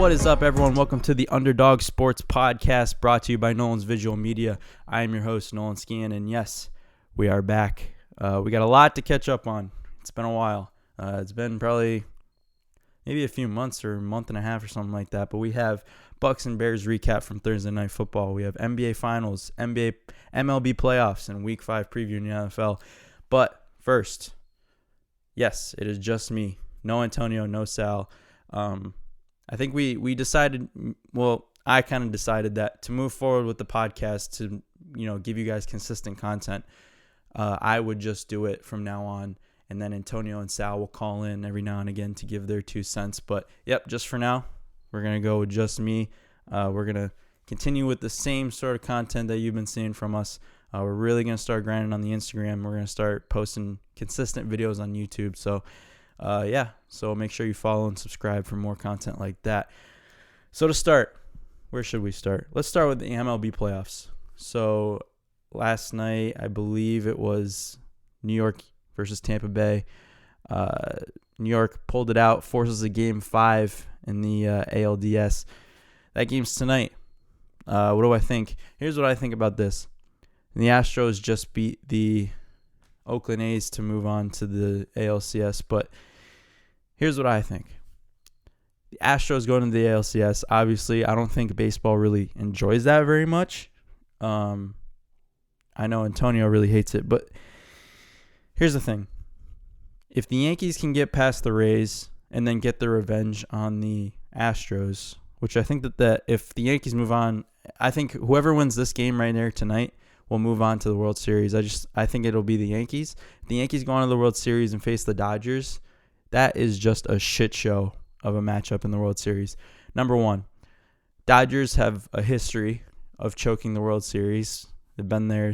What is up, everyone? Welcome to the Underdog Sports Podcast, brought to you by Nolan's Visual Media. I am your host, Nolan Skian, and yes, we are back. We got a lot to catch up on. It's been a while. It's been probably maybe a few months or a month and a half or something like that, but we have Bucks and Bears recap from Thursday Night Football. We have NBA Finals, MLB Playoffs, and Week 5 preview in the NFL. But first, yes, it is just me. No Antonio, no Sal. I think we decided, well, I kind of decided that to move forward with the podcast to, give you guys consistent content, I would just do it from now on. And then Antonio and Sal will call in every now and again to give their 2 cents. But, yep, just for now, we're going to go with just me. We're going to continue with the same sort of content that you've been seeing from us. We're really going to start grinding on the Instagram. We're going to start posting consistent videos on YouTube. So, so make sure you follow and subscribe for more content like that. So to start, where should we start? Let's start with the MLB Playoffs. So last night, I believe it was New York versus Tampa Bay. New York pulled it out, forces a Game 5 in the ALDS. That game's tonight. What do I think? Here's what I think about this. The Astros just beat the Oakland A's to move on to the ALCS, but here's what I think. The Astros going to the ALCS, obviously, I don't think baseball really enjoys that very much. I know Antonio really hates it, but here's the thing. If the Yankees can get past the Rays and then get their revenge on the Astros, which I think that if the Yankees move on, I think whoever wins this game right there tonight will move on to the World Series. I think it'll be the Yankees. If the Yankees go on to the World Series and face the Dodgers, that is just a shit show of a matchup in the World Series. Number one, Dodgers have a history of choking the World Series. They've been there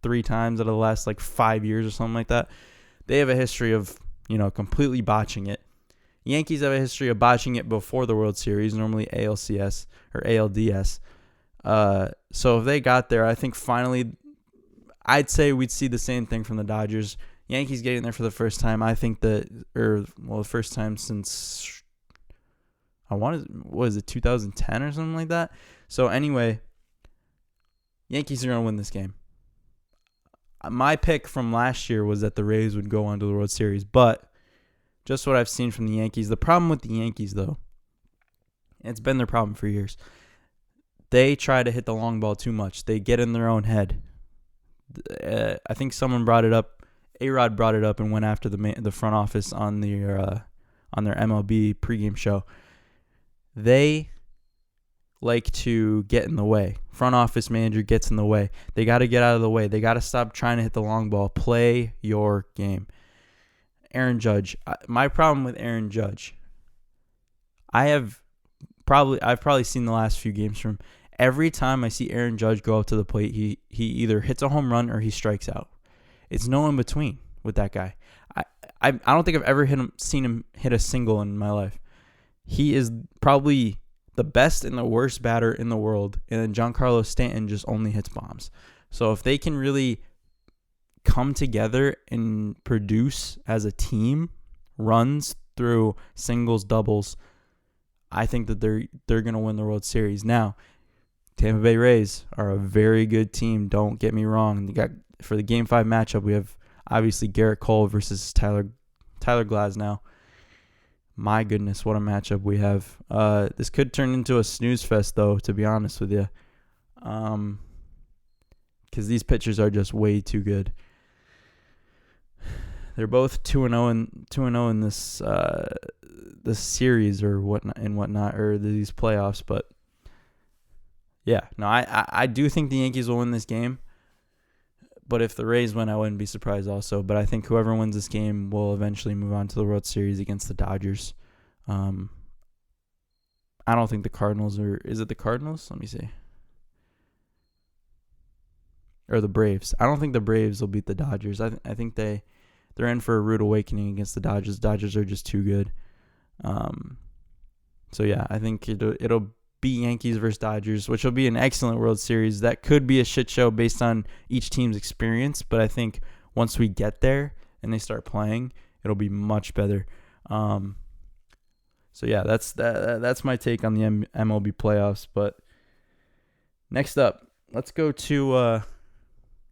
3 times out of the last 5 years or something like that. They have a history of, completely botching it. Yankees have a history of botching it before the World Series, normally ALCS or ALDS. So if they got there, I think finally, I'd say we'd see the same thing from the Dodgers. Yankees getting there for the first time. I think the first time since, what is it, 2010 or something like that? So anyway, Yankees are going to win this game. My pick from last year was that the Rays would go on to the World Series, but just what I've seen from the Yankees. The problem with the Yankees, though, it's been their problem for years. They try to hit the long ball too much. They get in their own head. I think someone brought it up. A-Rod brought it up and went after the front office on their MLB pregame show. They like to get in the way. Front office manager gets in the way. They got to get out of the way. They got to stop trying to hit the long ball. Play your game. Aaron Judge. My problem with Aaron Judge, I've probably seen the last few games from him. Every time I see Aaron Judge go up to the plate, he either hits a home run or he strikes out. It's no in between with that guy. I don't think I've ever seen him hit a single in my life. He is probably the best and the worst batter in the world, and then Giancarlo Stanton just only hits bombs. So if they can really come together and produce as a team, runs through singles, doubles, I think that they're going to win the World Series. Now, Tampa Bay Rays are a very good team. Don't get me wrong. They got, for the Game 5 matchup, we have obviously Garrett Cole versus Tyler Glasnow. My goodness, what a matchup we have. This could turn into a snooze fest, though, to be honest with you. Because these pitchers are just way too good. They're both 2-0 in this series or whatnot, or these playoffs. But yeah, no, I do think the Yankees will win this game. But if the Rays win, I wouldn't be surprised also. But I think whoever wins this game will eventually move on to the World Series against the Dodgers. I don't think the Cardinals are... Is it the Cardinals? Let me see. Or the Braves. I don't think the Braves will beat the Dodgers. I think they're in for a rude awakening against the Dodgers. Dodgers are just too good. So yeah, I think it'll be Yankees versus Dodgers, which will be an excellent World Series. That could be a shit show based on each team's experience, but I think once we get there and they start playing, it'll be much better. So yeah, that's my take on the MLB playoffs. But next up, let's go to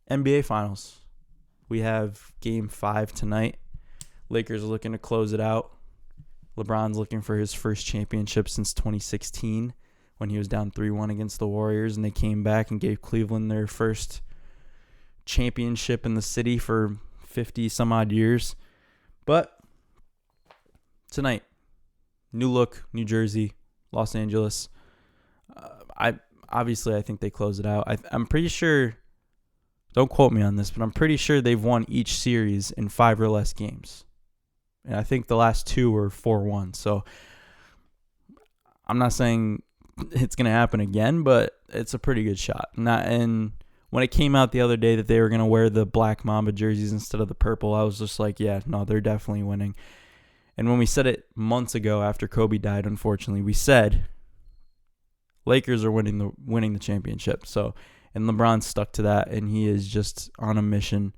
NBA Finals. We have Game 5 tonight. Lakers are looking to close it out. LeBron's looking for his first championship since 2016 when he was down 3-1 against the Warriors, and they came back and gave Cleveland their first championship in the city for 50 some odd years. But tonight, new look, New Jersey, Los Angeles. I think they close it out. I'm pretty sure, don't quote me on this, but I'm pretty sure they've won each series in 5 or less games. And I think the last 2 were 4-1. So I'm not saying it's going to happen again, but it's a pretty good shot. And when it came out the other day that they were going to wear the black Mamba jerseys instead of the purple, I was just like, yeah, no, they're definitely winning. And when we said it months ago after Kobe died, unfortunately, we said Lakers are winning the championship. So, and LeBron stuck to that, and he is just on a mission.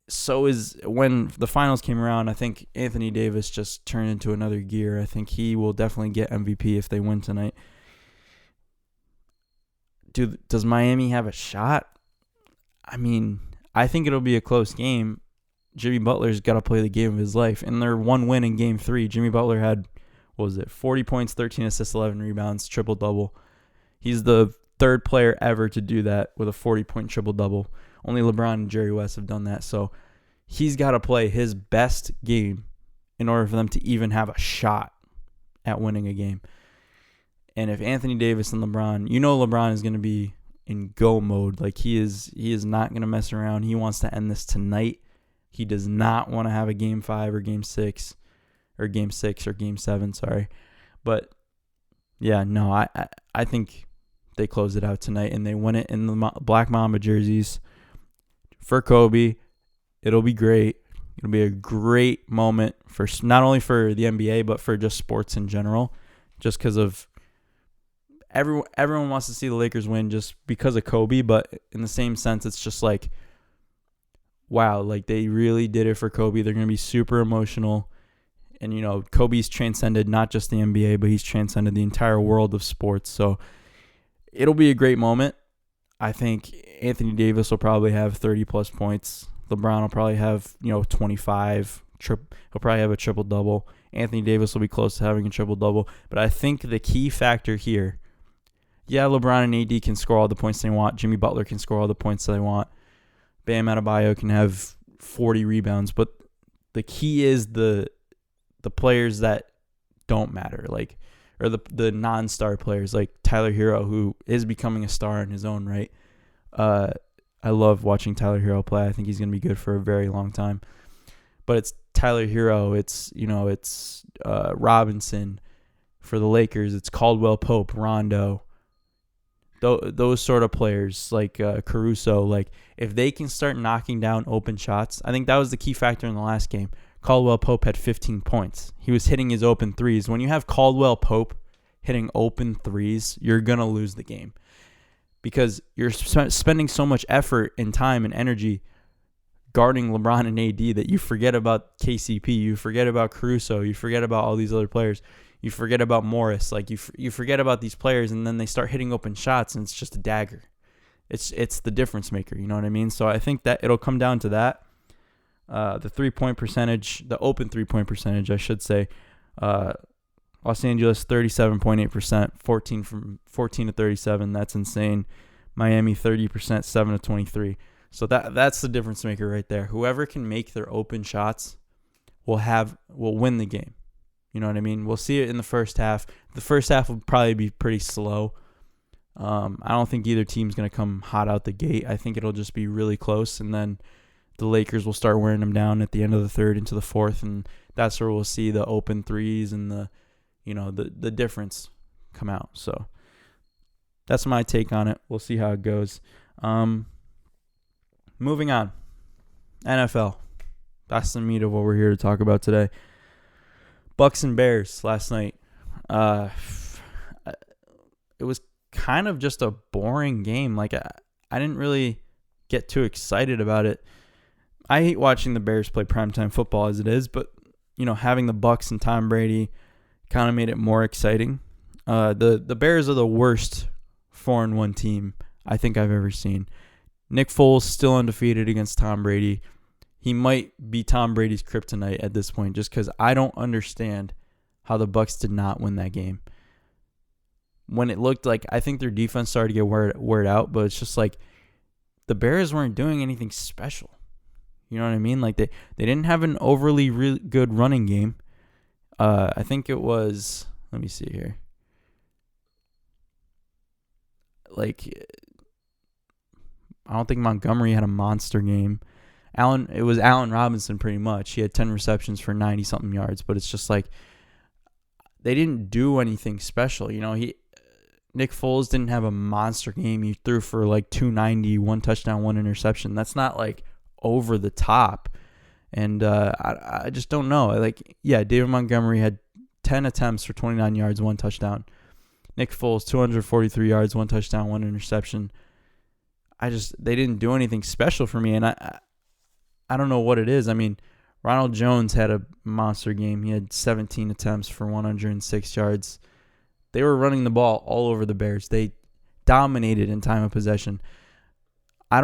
So is when the finals came around, I think Anthony Davis just turned into another gear. I think he will definitely get MVP if they win tonight. Does Miami have a shot? I mean, I think it'll be a close game. Jimmy Butler's got to play the game of his life. And their one win in Game 3, Jimmy Butler had, 40 points, 13 assists, 11 rebounds, triple-double. He's the third player ever to do that with a 40-point triple-double. Only LeBron and Jerry West have done that. So he's got to play his best game in order for them to even have a shot at winning a game. And if Anthony Davis and LeBron, LeBron is going to be in go mode. Like he is not going to mess around. He wants to end this tonight. He does not want to have a Game 5 or Game 6 or Game 6 or Game 7, sorry. But yeah, no, I think they close it out tonight and they win it in the Black Mamba jerseys. For Kobe, it'll be great. It'll be a great moment for not only for the NBA, but for just sports in general. Just because of everyone wants to see the Lakers win just because of Kobe, but in the same sense, it's just like, wow, like they really did it for Kobe. They're going to be super emotional. And, Kobe's transcended not just the NBA, but he's transcended the entire world of sports. So it'll be a great moment. I think Anthony Davis will probably have 30-plus points. LeBron will probably have, 25. He'll probably have a triple-double. Anthony Davis will be close to having a triple-double. But I think the key factor here, yeah, LeBron and AD can score all the points they want. Jimmy Butler can score all the points they want. Bam Adebayo can have 40 rebounds. But the key is the players that don't matter, or the non-star players like Tyler Hero, who is becoming a star in his own right. I love watching Tyler Hero play. I think he's going to be good for a very long time. But it's Tyler Hero. It's Robinson for the Lakers. It's Caldwell Pope, Rondo. Those sort of players like Caruso. Like if they can start knocking down open shots, I think that was the key factor in the last game. Caldwell Pope had 15 points. He was hitting his open threes. When you have Caldwell Pope hitting open threes, you're going to lose the game because you're spending so much effort and time and energy guarding LeBron and AD that you forget about KCP, you forget about Caruso, you forget about all these other players, you forget about Morris. Like you forget about these players, and then they start hitting open shots, and it's just a dagger. It's the difference maker, you know what I mean? So I think that it'll come down to that. The 3-point percentage, the open 3-point percentage, I should say. Los Angeles 37.8%, 14 to 37. That's insane. Miami 30%, 7 to 23. So that's the difference maker right there. Whoever can make their open shots will win the game. You know what I mean? We'll see it in the first half. The first half will probably be pretty slow. I don't think either team's going to come hot out the gate. I think it'll just be really close, and then the Lakers will start wearing them down at the end of the third into the fourth, and that's where we'll see the open threes and the difference come out. So that's my take on it. We'll see how it goes. Moving on. NFL. That's the meat of what we're here to talk about today. Bucks and Bears last night. It was kind of just a boring game. Like I didn't really get too excited about it. I hate watching the Bears play primetime football as it is, but having the Bucks and Tom Brady, kind of made it more exciting. The Bears are the worst 4-1 team I think I've ever seen. Nick Foles still undefeated against Tom Brady. He might be Tom Brady's kryptonite at this point, just because I don't understand how the Bucs did not win that game. When it looked like, I think their defense started to get wear out, but it's just like the Bears weren't doing anything special. You know what I mean? Like they didn't have an overly really good running game. I think it was, let me see here. Like, I don't think Montgomery had a monster game. It was Allen Robinson pretty much. He had 10 receptions for 90-something yards, but it's just like they didn't do anything special. You know, Nick Foles didn't have a monster game. He threw for like 290, 1 touchdown, 1 interception. That's not like over the top. And I just don't know. Like, yeah, David Montgomery had 10 attempts for 29 yards, 1 touchdown. Nick Foles, 243 yards, 1 touchdown, 1 interception. They didn't do anything special for me. And I don't know what it is. I mean, Ronald Jones had a monster game. He had 17 attempts for 106 yards. They were running the ball all over the Bears. They dominated in time of possession. I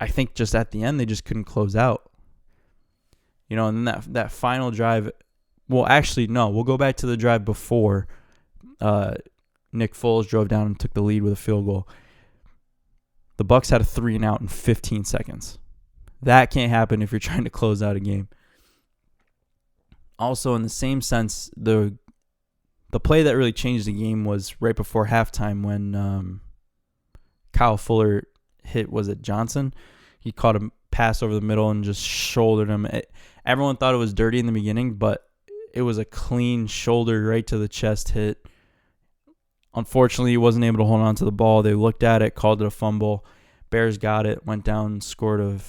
think just at the end, they just couldn't close out. You know, and then that final drive, well, actually, no, we'll go back to the drive before Nick Foles drove down and took the lead with a field goal. The Bucs had a 3-and-out in 15 seconds. That can't happen if you're trying to close out a game. Also, in the same sense, the play that really changed the game was right before halftime when Kyle Fuller hit, was it Johnson? He caught a pass over the middle and just shouldered him. Everyone thought it was dirty in the beginning, but it was a clean shoulder right to the chest hit. Unfortunately, he wasn't able to hold on to the ball. They looked at it, called it a fumble. Bears got it, went down, they scored a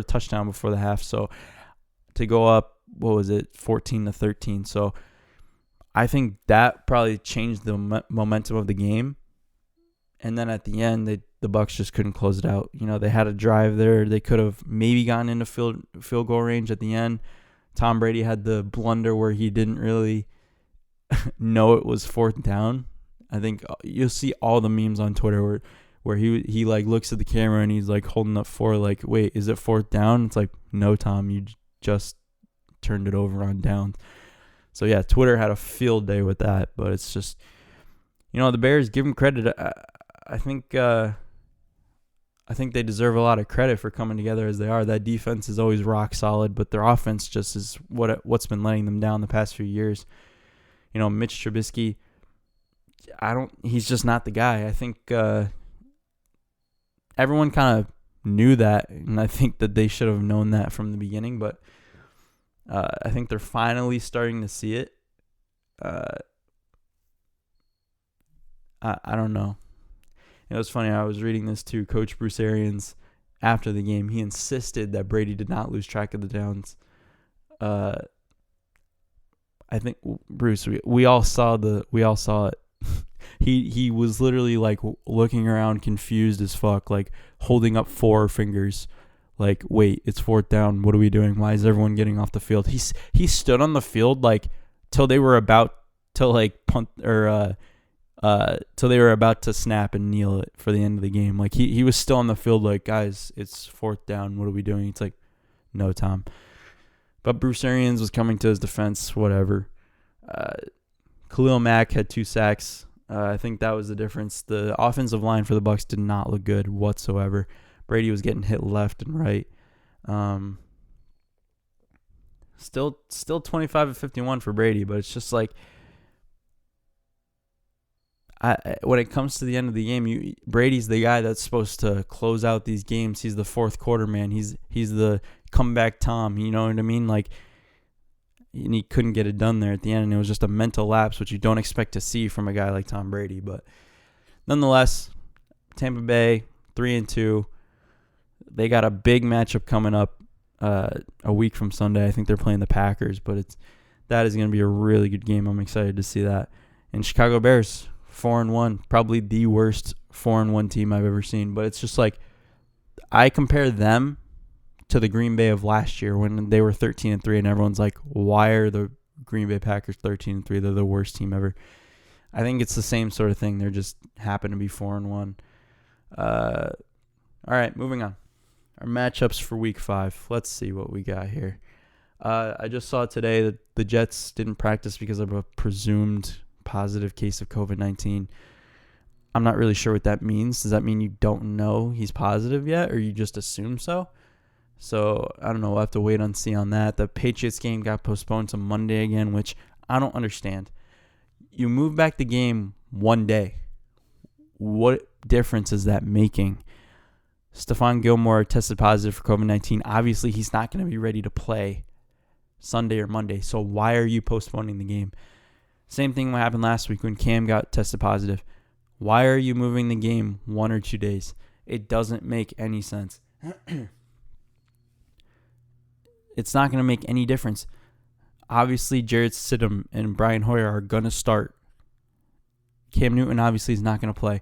touchdown before the half. So to go up, 14-13. So I think that probably changed the momentum of the game. And then at the end, the Bucs just couldn't close it out. You know, they had a drive there. They could have maybe gotten into field goal range at the end. Tom Brady had the blunder where he didn't really know it was 4th down. I think you'll see all the memes on Twitter where he like looks at the camera and he's like holding up 4, like, wait, is it 4th down? It's like, no, Tom, you just turned it over on downs. So yeah, Twitter had a field day with that, but it's just, you know, the Bears, give them credit. I think they deserve a lot of credit for coming together as they are. That defense is always rock solid, but their offense just is what's been letting them down the past few years. You know, Mitch Trubisky, he's just not the guy. I think everyone kind of knew that, and I think that they should have known that from the beginning, but I think they're finally starting to see it. I don't know. It was funny. I was reading this to Coach Bruce Arians after the game. He insisted that Brady did not lose track of the downs. I think Bruce, we all saw it. He was literally like looking around, confused as fuck, like holding up 4 fingers, like, wait, it's 4th down. What are we doing? Why is everyone getting off the field? He stood on the field like till they were about to like punt or till they were about to snap and kneel it for the end of the game. Like he was still on the field like, guys, it's 4th down. What are we doing? It's like, no, Tom. But Bruce Arians was coming to his defense, whatever. Khalil Mack had 2 sacks. I think that was the difference. The offensive line for the Bucs did not look good whatsoever. Brady was getting hit left and right. Still 25-51 for Brady, but it's just like, when it comes to the end of the game, Brady's the guy that's supposed to close out these games. He's the 4th quarter man. He's the comeback Tom. You know what I mean? Like, and he couldn't get it done there at the end, and it was just a mental lapse, which you don't expect to see from a guy like Tom Brady. But nonetheless, Tampa Bay 3-2. They got a big matchup coming up a week from Sunday. I think they're playing the Packers, but that is going to be a really good game. I'm excited to see that. And Chicago Bears 4-1, probably the worst 4-1 team I've ever seen. But it's just like, I compare them to the Green Bay of last year when they were 13-3, and everyone's like, why are the Green Bay Packers 13-3? They're the worst team ever. I think it's the same sort of thing. They're just happen to be 4-1. All right, moving on. Our matchups for Week 5. Let's see what we got here. I just saw today that the Jets didn't practice because of a presumed positive case of COVID-19. I'm not really sure what that means. Does that mean you don't know he's positive yet, or you just assume so? So, I don't know. We'll have to wait and see on that. The Patriots game got postponed to Monday again, which I don't understand. You move back the game one day. What difference is that making? Stephon Gilmore tested positive for COVID-19. Obviously, he's not going to be ready to play Sunday or Monday. So why are you postponing the game? Same thing what happened last week when Cam got tested positive. Why are you moving the game 1 or 2 days? It doesn't make any sense. It's not going to make any difference. Obviously, Jarrett Stidham and Brian Hoyer are going to start. Cam Newton obviously is not going to play.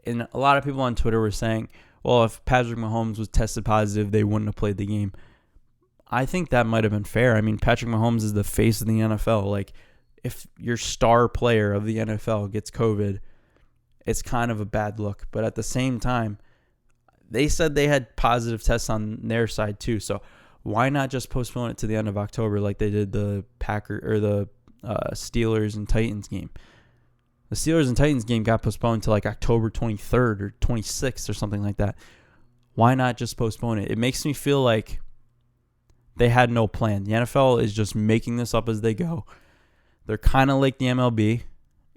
And a lot of people on Twitter were saying, well, if Patrick Mahomes was tested positive, they wouldn't have played the game. I think that might have been fair. I mean, Patrick Mahomes is the face of the NFL. Like, if your star player of the NFL gets COVID, it's kind of a bad look. But at the same time, they said they had positive tests on their side too. So why not just postpone it to the end of October like they did the Steelers and Titans game? The Steelers and Titans game got postponed to like October 23rd or 26th or something like that. Why not just postpone it? It makes me feel like they had no plan. The NFL is just making this up as they go. They're kind of like the MLB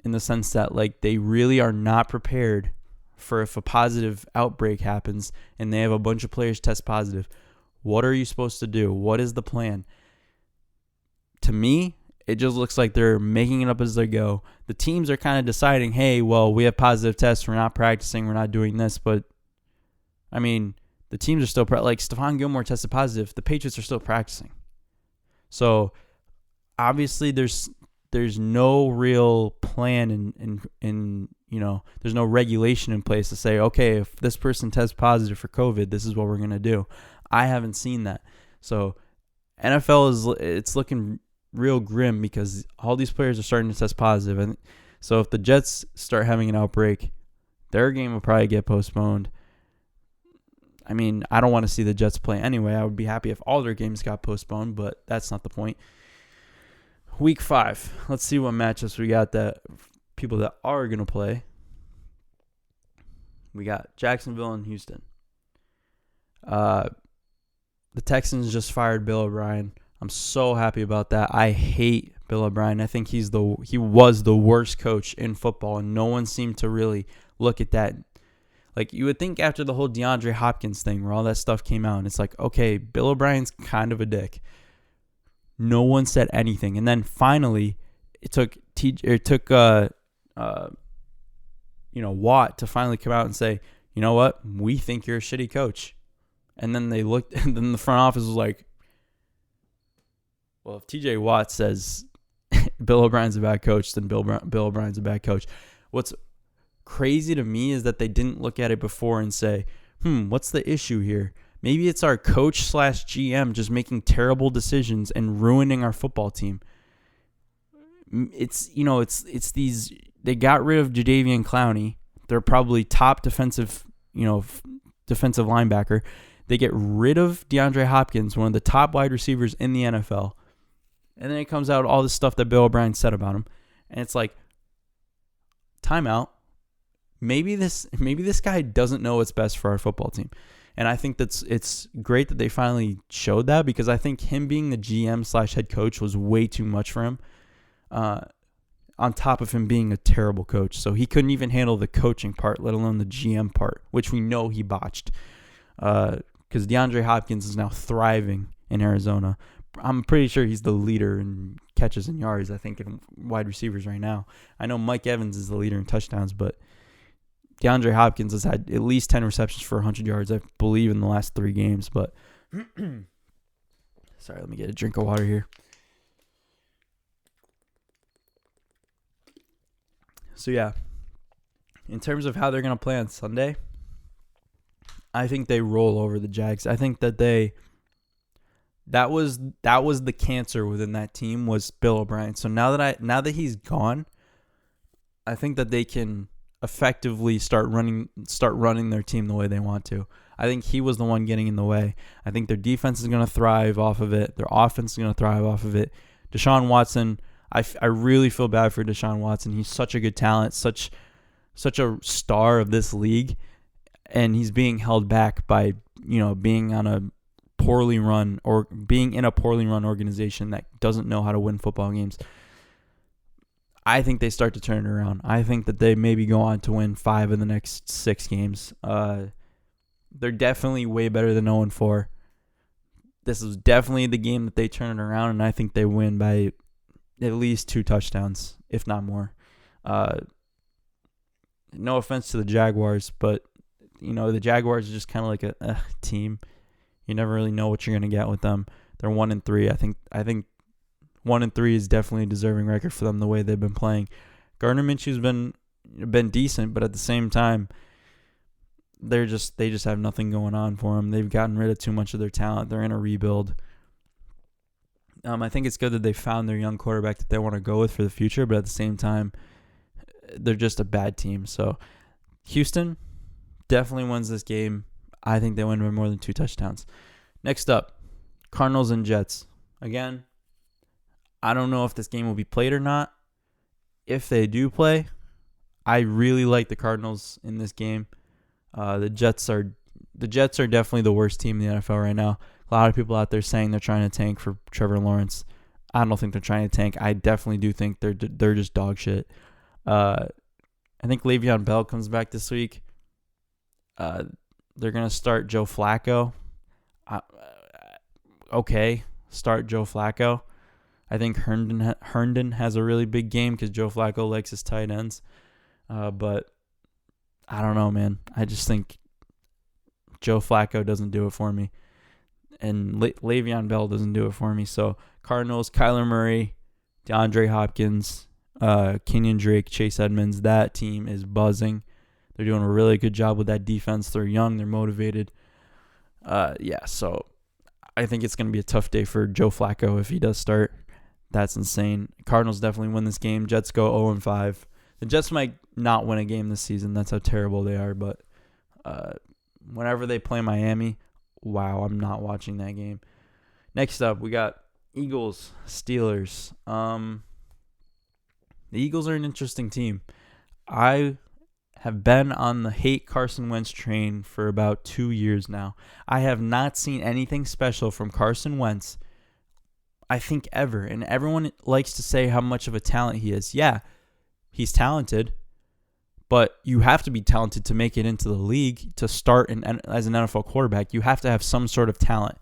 in the sense that like they really are not prepared for if a positive outbreak happens and they have a bunch of players test positive. What are you supposed to do? What is the plan? To me, it just looks like they're making it up as they go. The teams are kind of deciding, hey, well, we have positive tests. We're not practicing. We're not doing this. But, I mean, the teams are still, like Stephon Gilmore tested positive. The Patriots are still practicing. So, obviously, there's no real plan and there's no regulation in place to say, okay, if this person tests positive for COVID, this is what we're going to do. I haven't seen that. So, NFL it's looking real grim because all these players are starting to test positive. And so if the Jets start having an outbreak, their game will probably get postponed. I mean, I don't want to see the Jets play anyway. I would be happy if all their games got postponed, but that's not the point. Week 5. Let's see what matchups we got that people that are going to play. We got Jacksonville and Houston. The Texans just fired Bill O'Brien. I'm so happy about that. I hate Bill O'Brien. I think he was the worst coach in football, and no one seemed to really look at that. Like, you would think after the whole DeAndre Hopkins thing where all that stuff came out, and it's like, okay, Bill O'Brien's kind of a dick. No one said anything. And then finally, it took Watt to finally come out and say, you know what? We think you're a shitty coach. And then they looked, and then the front office was like, well, if TJ Watt says Bill O'Brien's a bad coach, then Bill O'Brien's a bad coach. What's crazy to me is that they didn't look at it before and say, what's the issue here? Maybe it's our coach / GM just making terrible decisions and ruining our football team. It's these, they got rid of Jadeveon Clowney. They're probably top defensive linebacker. They get rid of DeAndre Hopkins, one of the top wide receivers in the NFL. And then it comes out all this stuff that Bill O'Brien said about him. And it's like, timeout. Maybe this guy doesn't know what's best for our football team. And I think it's great that they finally showed that, because I think him being the GM / head coach was way too much for him. On top of him being a terrible coach. So he couldn't even handle the coaching part, let alone the GM part, which we know he botched. Because DeAndre Hopkins is now thriving in Arizona. I'm pretty sure he's the leader in catches and yards, I think, in wide receivers right now. I know Mike Evans is the leader in touchdowns, but DeAndre Hopkins has had at least 10 receptions for 100 yards, I believe, in the last 3 games. But sorry, let me get a drink of water here. So, yeah, in terms of how they're going to play on Sunday, I think they roll over the Jags. I think that they That was the cancer within that team was Bill O'Brien. So now that he's gone, I think that they can effectively start running their team the way they want to. I think he was the one getting in the way. I think their defense is going to thrive off of it. Their offense is going to thrive off of it. Deshaun Watson, I really feel bad for Deshaun Watson. He's such a good talent, such a star of this league, and he's being held back by, being on a poorly run or being in a poorly run organization that doesn't know how to win football games. I think they start to turn it around. I think that they maybe go on to win 5 of the next 6 games. They're definitely way better than 0-4. This is definitely the game that they turn it around, and I think they win by at least 2 touchdowns, if not more. No offense to the Jaguars, but the Jaguars are just kind of like a team. You never really know what you're going to get with them. They're 1-3. I think 1-3 is definitely a deserving record for them the way they've been playing. Gardner Minshew's been decent, but at the same time, they just have nothing going on for them. They've gotten rid of too much of their talent. They're in a rebuild. I think it's good that they found their young quarterback that they want to go with for the future, but at the same time, they're just a bad team. So Houston definitely wins this game. I think they win by more than 2 touchdowns. Next up, Cardinals and Jets. Again, I don't know if this game will be played or not. If they do play, I really like the Cardinals in this game. The Jets are definitely the worst team in the NFL right now. A lot of people out there saying they're trying to tank for Trevor Lawrence. I don't think they're trying to tank. I definitely do think they're just dog shit. I think Le'Veon Bell comes back this week. They're gonna start Joe Flacco. Okay, start Joe Flacco. I think Herndon has a really big game because Joe Flacco likes his tight ends. But I don't know, man. I just think Joe Flacco doesn't do it for me. And Le'Veon Bell doesn't do it for me. So Cardinals, Kyler Murray, DeAndre Hopkins, Kenyon Drake, Chase Edmonds. That team is buzzing. They're doing a really good job with that defense. They're young. They're motivated. So I think it's going to be a tough day for Joe Flacco if he does start. That's insane. Cardinals definitely win this game. Jets go 0-5. The Jets might not win a game this season. That's how terrible they are. But whenever they play Miami, wow, I'm not watching that game. Next up, we got Eagles, Steelers. The Eagles are an interesting team. I have been on the hate Carson Wentz train for about 2 years now. I have not seen anything special from Carson Wentz, I think, ever. And everyone likes to say how much of a talent he is. Yeah, he's talented, but you have to be talented to make it into the league, to start as an NFL quarterback. You have to have some sort of talent.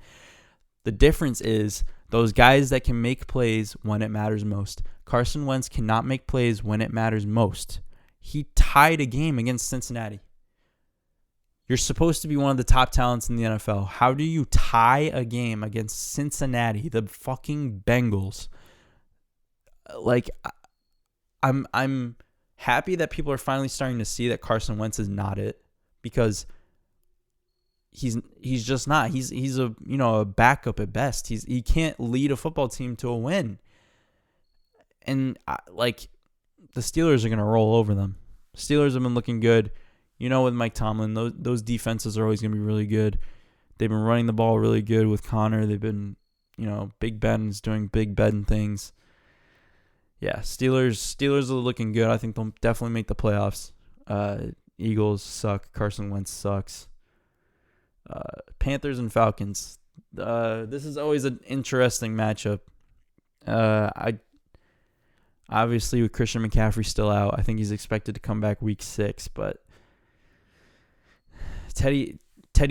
The difference is those guys that can make plays when it matters most. Carson Wentz cannot make plays when it matters most. He tied a game against Cincinnati. You're supposed to be one of the top talents in the NFL. How do you tie a game against Cincinnati, the fucking Bengals? Like, I'm happy that people are finally starting to see that Carson Wentz is not it, because he's just not. He's a backup at best. He can't lead a football team to a win. And the Steelers are going to roll over them. Steelers have been looking good. With Mike Tomlin, those defenses are always going to be really good. They've been running the ball really good with Connor. They've been, Big Ben's doing Big Ben things. Yeah, Steelers are looking good. I think they'll definitely make the playoffs. Eagles suck. Carson Wentz sucks. Panthers and Falcons. This is always an interesting matchup. Obviously, with Christian McCaffrey still out, I think he's expected to come back week 6. But Teddy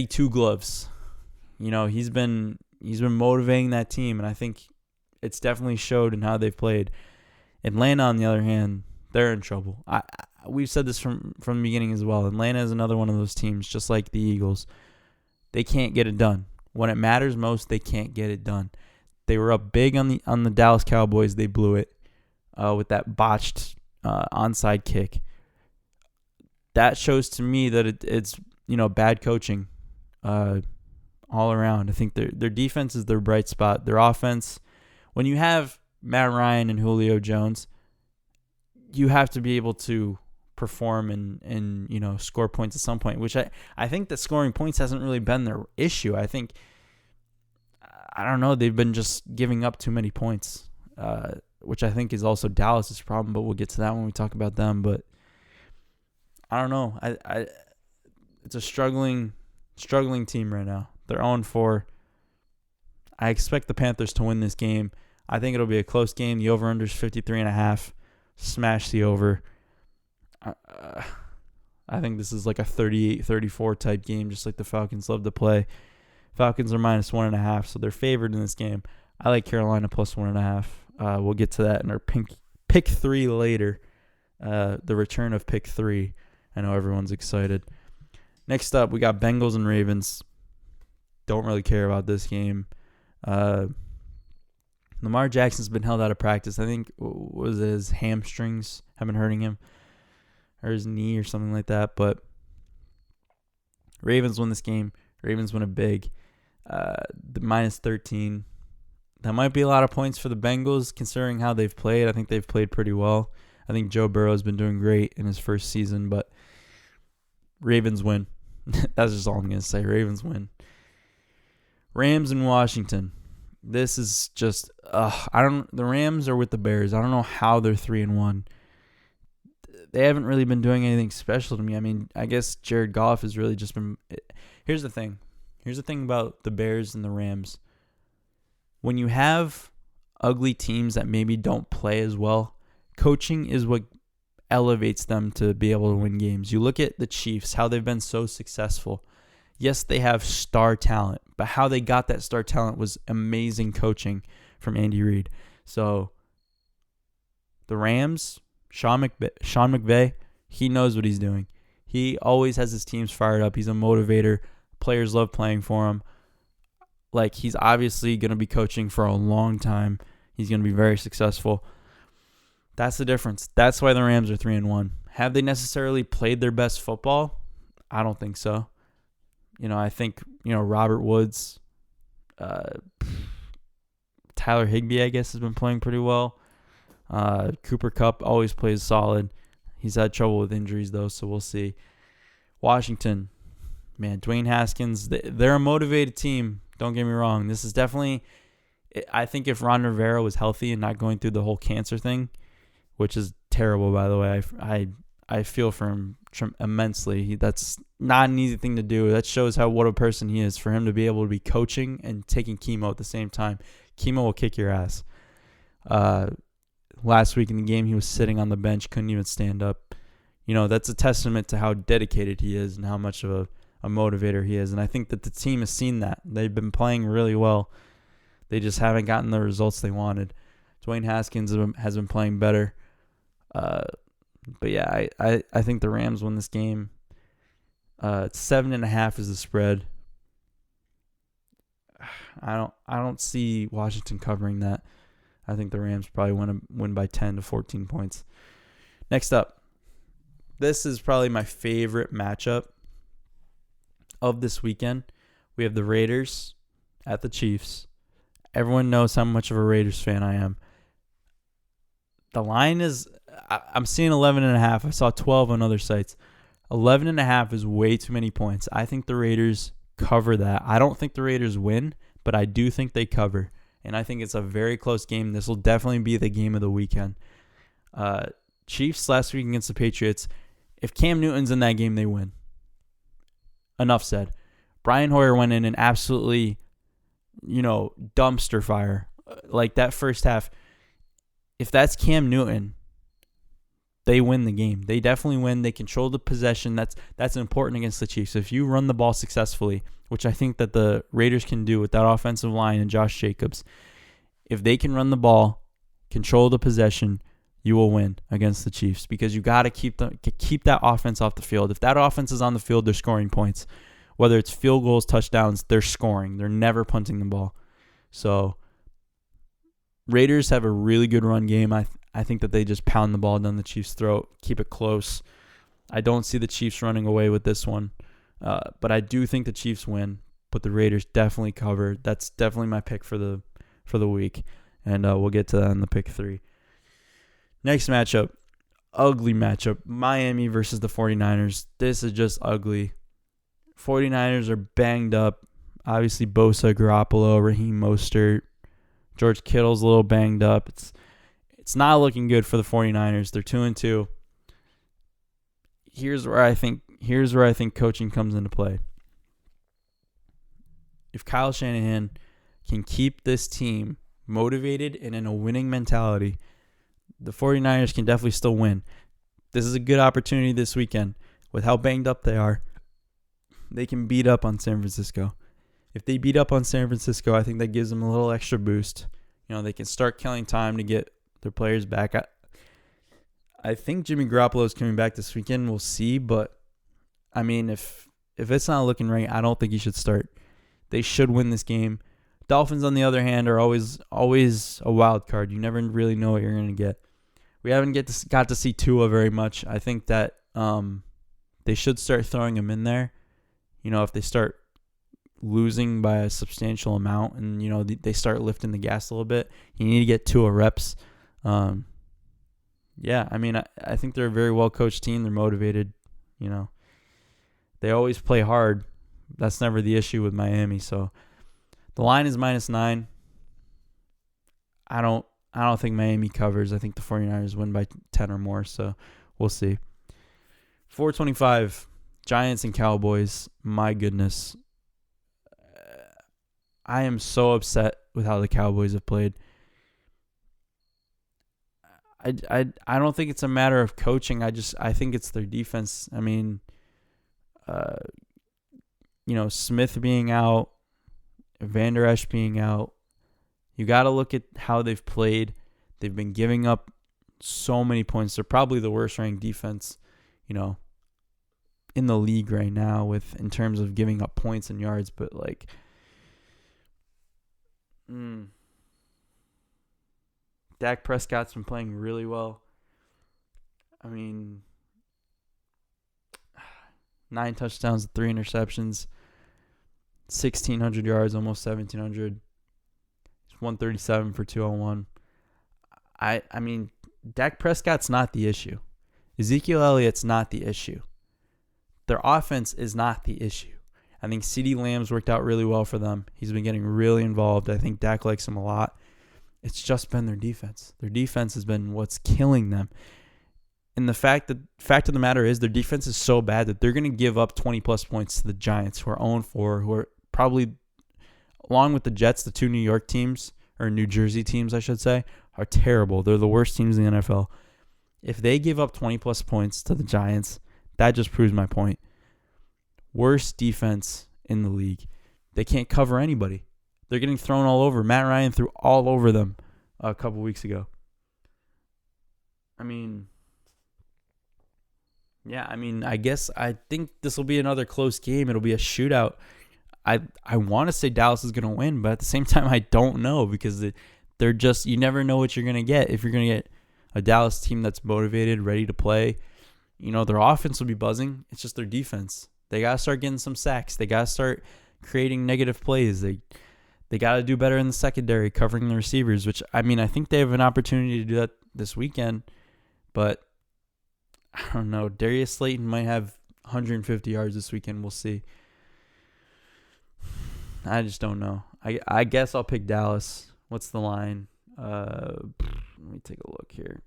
Two Gloves, he's been motivating that team, and I think it's definitely showed in how they've played. Atlanta, on the other hand, they're in trouble. We've said this from the beginning as well. Atlanta is another one of those teams, just like the Eagles. They can't get it done. When it matters most, they can't get it done. They were up big on the Dallas Cowboys. They blew it with that botched onside kick. That shows to me that it's bad coaching on all around. I think their defense is their bright spot. Their offense, when you have Matt Ryan and Julio Jones, you have to be able to perform and score points at some point, which I think that scoring points hasn't really been their issue. I think, I don't know, they've been just giving up too many points, which I think is also Dallas's problem, but we'll get to that when we talk about them. But I don't know. It's a struggling team right now. They're 0-4. I expect the Panthers to win this game. I think it'll be a close game. The over-under is 53.5. Smash the over. I think this is like a 38-34 type game, just like the Falcons love to play. Falcons are -1.5, so they're favored in this game. I like Carolina +1.5. We'll get to that in our pick 3 later. The return of pick 3. I know everyone's excited. Next up, we got Bengals and Ravens. Don't really care about this game. Lamar Jackson's been held out of practice. I think his hamstrings have been hurting him, or his knee or something like that. But Ravens win this game. Ravens win it big. The -13. That might be a lot of points for the Bengals considering how they've played. I think they've played pretty well. I think Joe Burrow has been doing great in his first season, but Ravens win. That's just all I'm going to say. Ravens win. Rams in Washington. This is just the Rams are with the Bears. I don't know how they're 3-1. They haven't really been doing anything special to me. I mean, I guess Jared Goff has really just been. Here's the thing. Here's the thing about the Bears and the Rams. When you have ugly teams that maybe don't play as well, coaching is what elevates them to be able to win games. You look at the Chiefs, how they've been so successful. Yes, they have star talent, but how they got that star talent was amazing coaching from Andy Reid. So the Rams, Sean McVay, he knows what he's doing. He always has his teams fired up. He's a motivator. Players love playing for him. Like, he's obviously going to be coaching for a long time. He's going to be very successful. That's the difference. That's why the Rams are 3-1. Have they necessarily played their best football? I don't think so. I think, Robert Woods, Tyler Higbee, I guess, has been playing pretty well. Cooper Kupp always plays solid. He's had trouble with injuries, though, so we'll see. Washington, man, Dwayne Haskins, they're a motivated team. Don't get me wrong. This is definitely, I think if Ron Rivera was healthy and not going through the whole cancer thing, which is terrible, by the way, I feel for him immensely. That's not an easy thing to do. That shows what a person he is, for him to be able to be coaching and taking chemo at the same time. Chemo will kick your ass. Last week in the game, he was sitting on the bench, couldn't even stand up. That's a testament to how dedicated he is and how much of a motivator he is. And I think that the team has seen that. They've been playing really well. They just haven't gotten the results they wanted. Dwayne Haskins has been playing better. But yeah, I think the Rams win this game. 7.5 is the spread. I don't see Washington covering that. I think the Rams probably win by 10 to 14 points. Next up, this is probably my favorite matchup of this weekend. We have the Raiders at the Chiefs. Everyone knows how much of a Raiders fan I am. The line is, I'm seeing 11.5. I saw 12 on other sites. 11.5 is way too many points. I think the Raiders cover that. I don't think the Raiders win, but I do think they cover. And I think it's a very close game. This will definitely be the game of the weekend. Chiefs last week against the Patriots. If Cam Newton's in that game, they win. Enough said. Brian Hoyer went in and absolutely, dumpster fire. Like that first half. If that's Cam Newton, they win the game. They definitely win. They control the possession. That's important against the Chiefs. If you run the ball successfully, which I think that the Raiders can do with that offensive line and Josh Jacobs, if they can run the ball, control the possession, you will win against the Chiefs, because you got to keep that offense off the field. If that offense is on the field, they're scoring points. Whether it's field goals, touchdowns, they're scoring. They're never punting the ball. So Raiders have a really good run game. I think that they just pound the ball down the Chiefs' throat, keep it close. I don't see the Chiefs running away with this one, but I do think the Chiefs win. but the Raiders definitely cover. That's definitely my pick for the week, and we'll get to that in the pick 3. Next matchup, ugly matchup, Miami versus the 49ers. This is just ugly. 49ers are banged up. Obviously, Bosa, Garoppolo, Raheem Mostert, George Kittle's a little banged up. It's not looking good for the 49ers. They're 2-2. Here's where I think coaching comes into play. If Kyle Shanahan can keep this team motivated and in a winning mentality, the 49ers can definitely still win. This is a good opportunity this weekend. With how banged up they are, they can beat up on San Francisco. If they beat up on San Francisco, I think that gives them a little extra boost. They can start killing time to get their players back. I think Jimmy Garoppolo is coming back this weekend. We'll see, but I mean, if it's not looking right, I don't think he should start. They should win this game. Dolphins, on the other hand, are always a wild card. You never really know what you're going to get. We haven't got to see Tua very much. I think that they should start throwing him in there. If they start losing by a substantial amount and, they start lifting the gas a little bit, you need to get Tua reps. Yeah, I mean, I think they're a very well-coached team. They're motivated. They always play hard. That's never the issue with Miami. So the line is -9. I don't think Miami covers. I think the 49ers win by 10 or more, so we'll see. 425, Giants and Cowboys. My goodness. I am so upset with how the Cowboys have played. I don't think it's a matter of coaching. I think it's their defense. I mean, Smith being out, Van Der Esch being out. You got to look at how they've played. They've been giving up so many points. They're probably the worst ranked defense, in the league right now in terms of giving up points and yards. But Dak Prescott's been playing really well. I mean, 9 touchdowns, 3 interceptions, 1,600 yards, almost 1,700. 137 for 201. I mean, Dak Prescott's not the issue. Ezekiel Elliott's not the issue. Their offense is not the issue. I think CeeDee Lamb's worked out really well for them. He's been getting really involved. I think Dak likes him a lot. It's just been their defense. Their defense has been what's killing them. And the fact of the matter is their defense is so bad that they're going to give up 20-plus points to the Giants, who are 0-4, who are probably, along with the Jets, the 2 New York teams, or New Jersey teams, I should say, are terrible. They're the worst teams in the NFL. If they give up 20-plus points to the Giants, that just proves my point. Worst defense in the league. They can't cover anybody. They're getting thrown all over. Matt Ryan threw all over them a couple weeks ago. I mean, I think this will be another close game. It'll be a shootout. I want to say Dallas is going to win, but at the same time, I don't know because they're just, you never know what you're going to get. If you're going to get a Dallas team that's motivated, ready to play, their offense will be buzzing. It's just their defense. They got to start getting some sacks. They got to start creating negative plays. They got to do better in the secondary, covering the receivers, which, I think they have an opportunity to do that this weekend, but I don't know. Darius Slayton might have 150 yards this weekend. We'll see. I just don't know. I guess I'll pick Dallas. What's the line? Let me take a look here.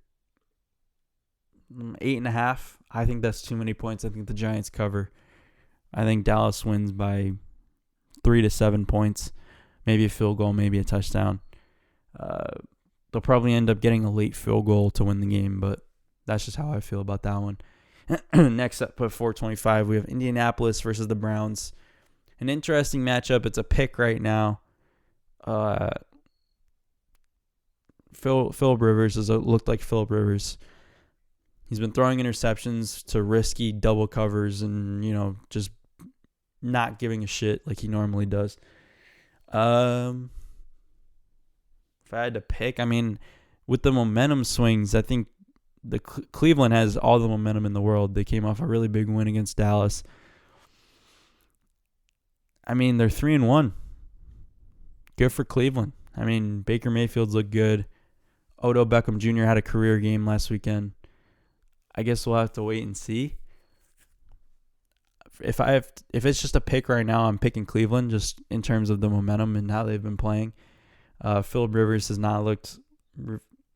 8.5. I think that's too many points. I think the Giants cover. I think Dallas wins by 3 to 7 points. Maybe a field goal, maybe a touchdown. They'll probably end up getting a late field goal to win the game, but that's just how I feel about that one. Next up at 425, we have Indianapolis versus the Browns. An interesting matchup. It's a pick right now. Phillip Rivers looked like Phillip Rivers. He's been throwing interceptions to risky double covers and, just not giving a shit like he normally does. If I had to pick, with the momentum swings, I think the Cleveland has all the momentum in the world. They came off a really big win against Dallas. I mean, they're 3-1. Good for Cleveland. I mean, Baker Mayfield's looked good. Odell Beckham Jr. had a career game last weekend. I guess we'll have to wait and see. If it's just a pick right now, I'm picking Cleveland just in terms of the momentum and how they've been playing. Phillip Rivers has not looked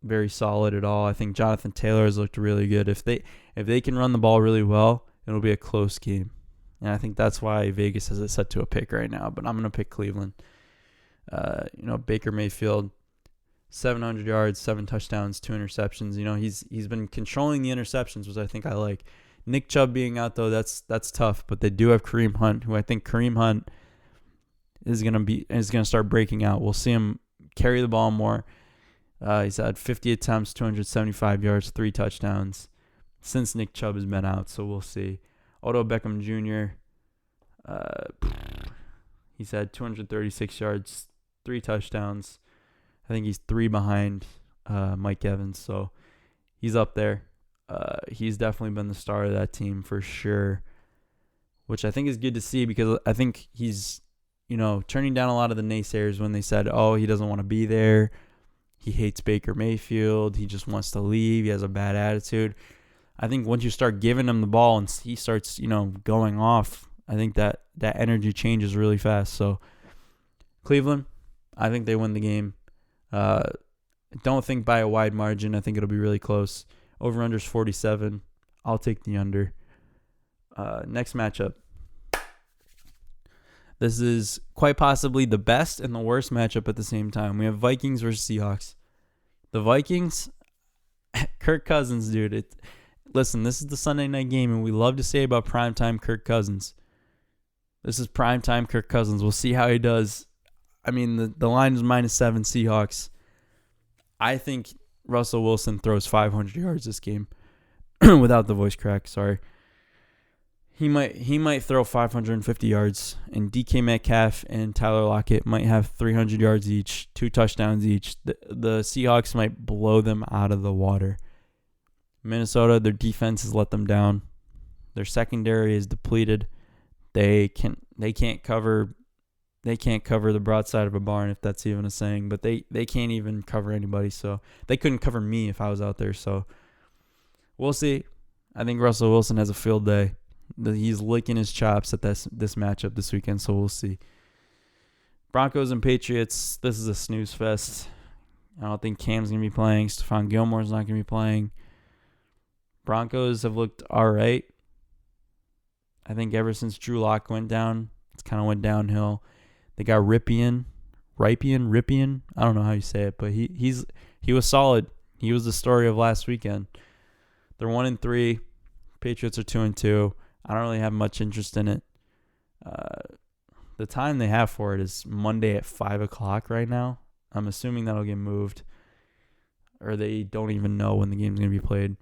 very solid at all. I think Jonathan Taylor has looked really good. If they can run the ball really well, it'll be a close game. And I think that's why Vegas has it set to a pick right now. But I'm going to pick Cleveland. Baker Mayfield, 700 yards, 7 touchdowns, 2 interceptions. He's been controlling the interceptions, which I think I like. Nick Chubb being out, though, that's tough. But they do have Kareem Hunt, who I think Kareem Hunt is gonna start breaking out. We'll see him carry the ball more. He's had 50 attempts, 275 yards, 3 touchdowns since Nick Chubb has been out. So we'll see. Odell Beckham Jr. He's had 236 yards, 3 touchdowns. I think he's 3 behind Mike Evans, so he's up there. He's definitely been the star of that team for sure, which I think is good to see because I think he's, turning down a lot of the naysayers when they said, oh, he doesn't want to be there. He hates Baker Mayfield. He just wants to leave. He has a bad attitude. I think once you start giving him the ball and he starts, going off, I think that energy changes really fast. So Cleveland, I think they win the game. Don't think by a wide margin. I think it'll be really close. Over-under's 47. I'll take the under. Next matchup. This is quite possibly the best and the worst matchup at the same time. We have Vikings versus Seahawks. The Vikings, Kirk Cousins, dude. Listen, this is the Sunday night game, and we love to say about primetime Kirk Cousins. This is primetime Kirk Cousins. We'll see how he does. I mean, the line is -7 Seahawks. I think Russell Wilson throws 500 yards this game without the voice crack. Sorry. He might throw 550 yards, and DK Metcalf and Tyler Lockett might have 300 yards each, 2 touchdowns each. The Seahawks might blow them out of the water. Minnesota, their defense has let them down. Their secondary is depleted. They can't cover the broadside of a barn, if that's even a saying, but they can't even cover anybody. So they couldn't cover me if I was out there. So we'll see. I think Russell Wilson has a field day. He's licking his chops at this matchup this weekend, so we'll see. Broncos and Patriots, this is a snooze fest. I don't think Cam's going to be playing. Stephon Gilmore's not going to be playing. Broncos have looked all right. I think ever since Drew Lock went down, it's kind of went downhill. They got Ripien. I don't know how you say it, but he was solid. He was the story of last weekend. They're 1-3. Patriots are 2-2. I don't really have much interest in it. The time they have for it is Monday at 5:00 right now. I'm assuming that'll get moved, or they don't even know when the game's going to be played.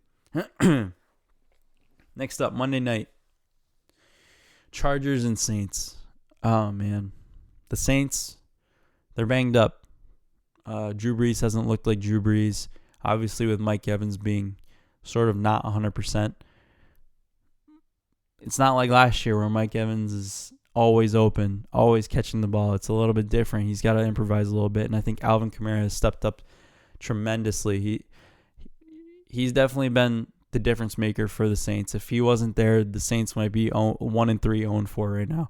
Next up, Monday night. Chargers and Saints. Oh, man. The Saints, they're banged up. Drew Brees hasn't looked like Drew Brees. Obviously, with Mike Evans being sort of not 100%. It's not like last year where Mike Evans is always open, always catching the ball. It's a little bit different. He's got to improvise a little bit, and I think Alvin Kamara has stepped up tremendously. He's definitely been the difference maker for the Saints. If he wasn't there, the Saints might be 1-3, 0-4 right now.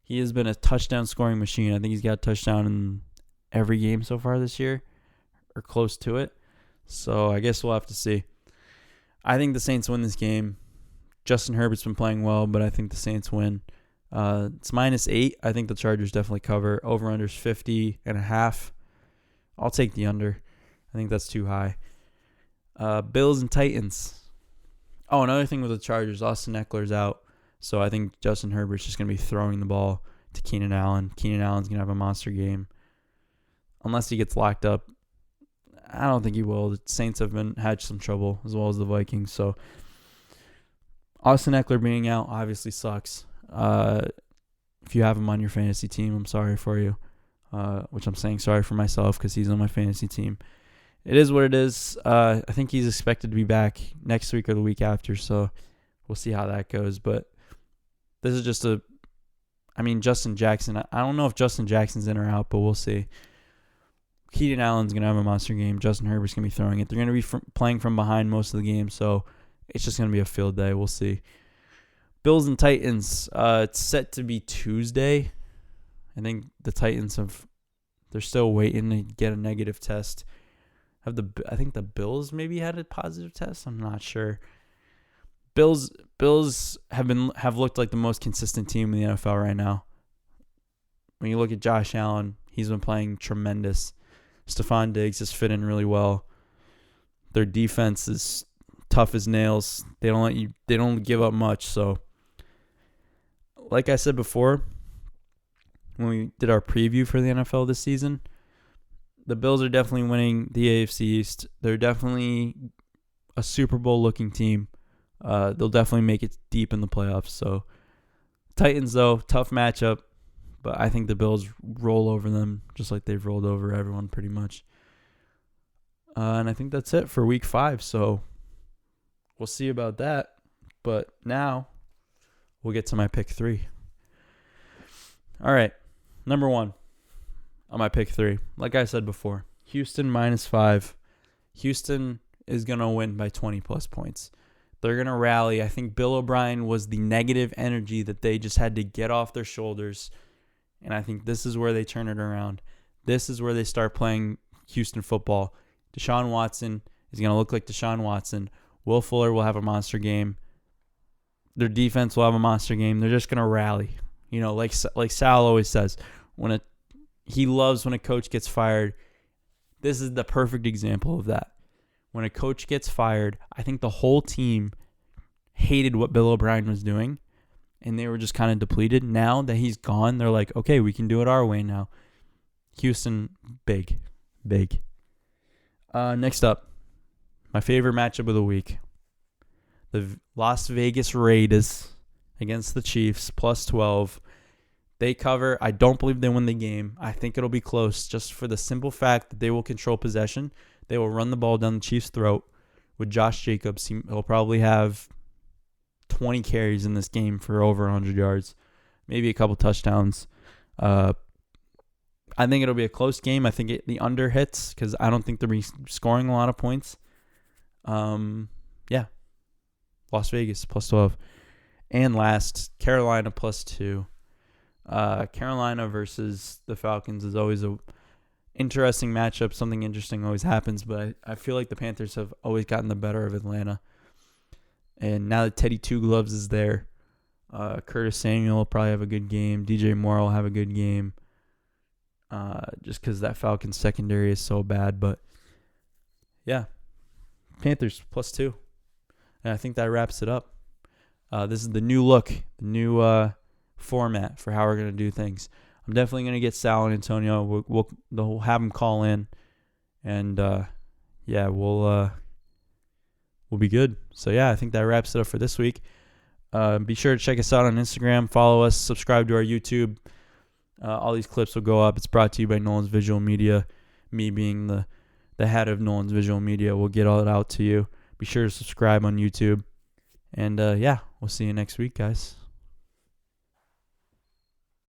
He has been a touchdown scoring machine. I think he's got a touchdown in every game so far this year, or close to it. So I guess we'll have to see. I think the Saints win this game. Justin Herbert's been playing well, but I think the Saints win. It's -8. I think the Chargers definitely cover. Over-under's 50.5. I'll take the under. I think that's too high. Bills and Titans. Oh, another thing with the Chargers, Austin Eckler's out. So I think Justin Herbert's just going to be throwing the ball to Keenan Allen. Keenan Allen's going to have a monster game. Unless he gets locked up. I don't think he will. The Saints have had some trouble, as well as the Vikings. So Austin Eckler being out obviously sucks. If you have him on your fantasy team, I'm sorry for you. Which I'm saying sorry for myself because he's on my fantasy team. It is what it is. I think he's expected to be back next week or the week after. So we'll see how that goes. But this is just I mean, Justin Jackson. I don't know if Justin Jackson's in or out, but we'll see. Keenan Allen's going to have a monster game. Justin Herbert's going to be throwing it. They're going to be playing from behind most of the game, so it's just going to be a field day. We'll see. Bills and Titans. It's set to be Tuesday. I think the Titans they're still waiting to get a negative test. I think the Bills maybe had a positive test. I'm not sure. Bills have looked like the most consistent team in the NFL right now. When you look at Josh Allen, he's been playing tremendous. Stephon Diggs has fit in really well. Their defense is tough as nails. They don't give up much. So, like I said before, when we did our preview for the NFL this season, the Bills are definitely winning the AFC East. They're definitely a Super Bowl looking team. They'll definitely make it deep in the playoffs. So, Titans though, tough matchup. But I think the Bills roll over them just like they've rolled over everyone pretty much. And I think that's it for week 5. So we'll see about that. But now we'll get to my pick 3. All right. Number 1 on my pick 3. Like I said before, Houston -5. Houston is going to win by 20 plus points. They're going to rally. I think Bill O'Brien was the negative energy that they just had to get off their shoulders. And I think this is where they turn it around. This is where they start playing Houston football. Deshaun Watson is going to look like Deshaun Watson. Will Fuller will have a monster game. Their defense will have a monster game. They're just going to rally. You know, like Sal always says, he loves when a coach gets fired. This is the perfect example of that. When a coach gets fired, I think the whole team hated what Bill O'Brien was doing. And they were just kind of depleted. Now that he's gone, they're like, okay, we can do it our way now. Houston, big. Next up, my favorite matchup of the week. The Las Vegas Raiders against the Chiefs, +12. They cover. I don't believe they win the game. I think it'll be close just for the simple fact that they will control possession. They will run the ball down the Chiefs' throat with Josh Jacobs. He'll probably have 20 carries in this game for over 100 yards, maybe a couple touchdowns. I think it'll be a close game. I think the under hits because I don't think they'll be scoring a lot of points. Yeah, Las Vegas +12. And last, Carolina +2. Carolina versus the Falcons is always a interesting matchup. Something interesting always happens, but I feel like the Panthers have always gotten the better of Atlanta. And now that Teddy Two Gloves is there, Curtis Samuel will probably have a good game. DJ Moore will have a good game. Just because that Falcons secondary is so bad. But, yeah, Panthers +2. And I think that wraps it up. This is the new look, the new format for how we're going to do things. I'm definitely going to get Sal and Antonio. We'll have them call in. And, yeah, we'll be good. So, yeah, I think that wraps it up for this week. Be sure to check us out on Instagram. Follow us. Subscribe to our YouTube. All these clips will go up. It's brought to you by Nolan's Visual Media. Me being the head of Nolan's Visual Media. We'll get all it out to you. Be sure to subscribe on YouTube. And, yeah, we'll see you next week, guys.